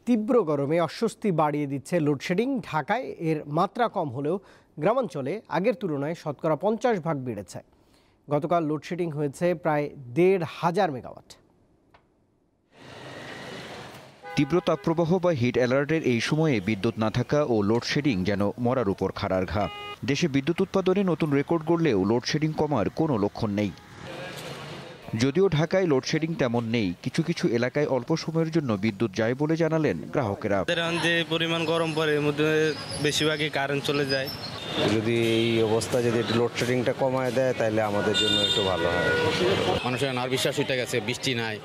তীব্র গরমে অস্বস্তি বাড়িয়ে দিচ্ছে লোডশেডিং। ঢাকায় এর মাত্রা কম হলেও গ্রামাঞ্চলে আগের তুলনায় শতকরা 50% বেড়েছে। গতকাল লোডশেডিং হয়েছে প্রায় 1,500 মেগাওয়াট। তীব্র তাপপ্রবাহ বা হিট অ্যালার্টের এই সময়ে বিদ্যুৎ না থাকা ও লোডশেডিং যেন মরার উপর খাড়ার ঘা। দেশে বিদ্যুৎ উৎপাদনে নতুন রেকর্ড গড়লেও লোডশেডিং কমার কোনো লক্ষণ নেই। যদিও ঢাকায় লোডশেডিং তেমন নেই, কিছু কিছু এলাকায় অল্প সময়ের জন্য বিদ্যুৎ যায় বলে জানালেন গ্রাহকেরা। যে পরিমাণ গরম পড়ে এর মধ্যে বেশিরভাগই কারেন্ট চলে যায়। যদি এই অবস্থা যদি একটু লোডশেডিংটা কমায় দেয় তাহলে আমাদের জন্য একটু ভালো হয়। মানুষের আর বিশ্বাস উঠে গেছে, বৃষ্টি নাই,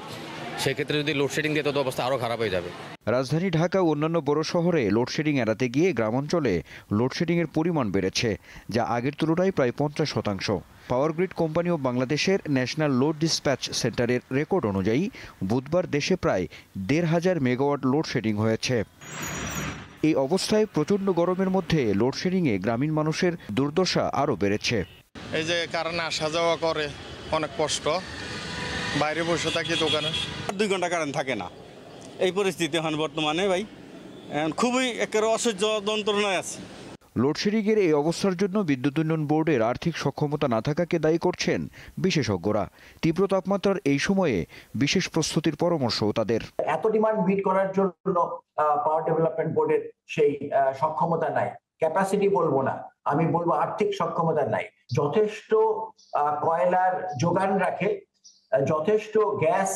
সেক্ষেত্রে যদি লোডশেডিং দিয়ে তো অবস্থা আরও খারাপ হয়ে যাবে। রাজধানী ঢাকা ও অন্যান্য বড় শহরে লোডশেডিং এড়াতে গিয়ে গ্রামাঞ্চলে লোডশেডিংয়ের পরিমাণ বেড়েছে, যা আগের তুলনায় প্রায় 50%। পাওয়ার গ্রিড কোম্পানি অব বাংলাদেশের ন্যাশনাল লোড ডিসপ্যাচ সেন্টারের রেকর্ড অনুযায়ী বুধবার দেশে প্রায় 1,500 মেগাওয়াট লোডশেডিং হয়েছে। এই অবস্থায় প্রচণ্ড গরমের মধ্যে লোডশেডিংয়ে গ্রামীণ মানুষের দুর্দশা আরও বেড়েছে। এই যে কারণে আসা যাওয়া করে অনেক কষ্ট, বাইরে বসে থাকি দোকানে। 2 ঘন্টা কারেন্ট থাকে না, এই পরিস্থিতি এখন বর্তমানে ভাই খুবই একেবারে অসহ্য যন্ত্রণায় আছে। লোডশেডিংয়ের এই অবস্থার জন্য বিদ্যুৎ উন্নয়ন বোর্ডের আর্থিক সক্ষমতা না থাকাকে দায়ী করছেন বিশেষজ্ঞরা। তীব্র তাপমাত্রার এই সময়ে বিশেষ প্রস্তুতির পরামর্শও তাদের। এত ডিমান্ড মিট করার জন্য পাওয়ার ডেভেলপমেন্ট বোর্ডের সেই সক্ষমতা নাই, ক্যাপাসিটি বলবো না, আমি বলবো আর্থিক সক্ষমতা নাই। যথেষ্ট কয়লার যোগান রাখে, যথেষ্ট গ্যাস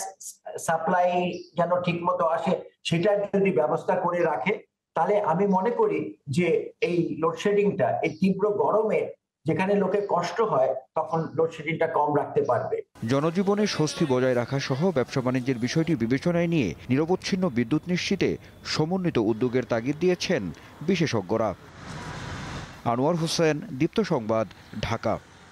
সাপ্লাই যেন ঠিক মতো আসে, সেটার যদি ব্যবস্থা করে রাখে, তাহলে আমি মনে করি যে এই লোডশেডিংটা, এই তীব্র গরমে যেখানে লোকের কষ্ট হয়, তখন লোডশেডিংটা কম রাখতে পারবে। জনজীবনে স্বস্তি বজায় রাখা সহ ব্যবসা বাণিজ্যের বিষয়টি বিবেচনায় নিয়ে নিরবচ্ছিন্ন বিদ্যুৎ নিশ্চিতে সমন্বিত উদ্যোগের তাগিদ দিয়েছেন বিশেষজ্ঞরা। আনোয়ার হোসেন, দীপ্ত সংবাদ, ঢাকা।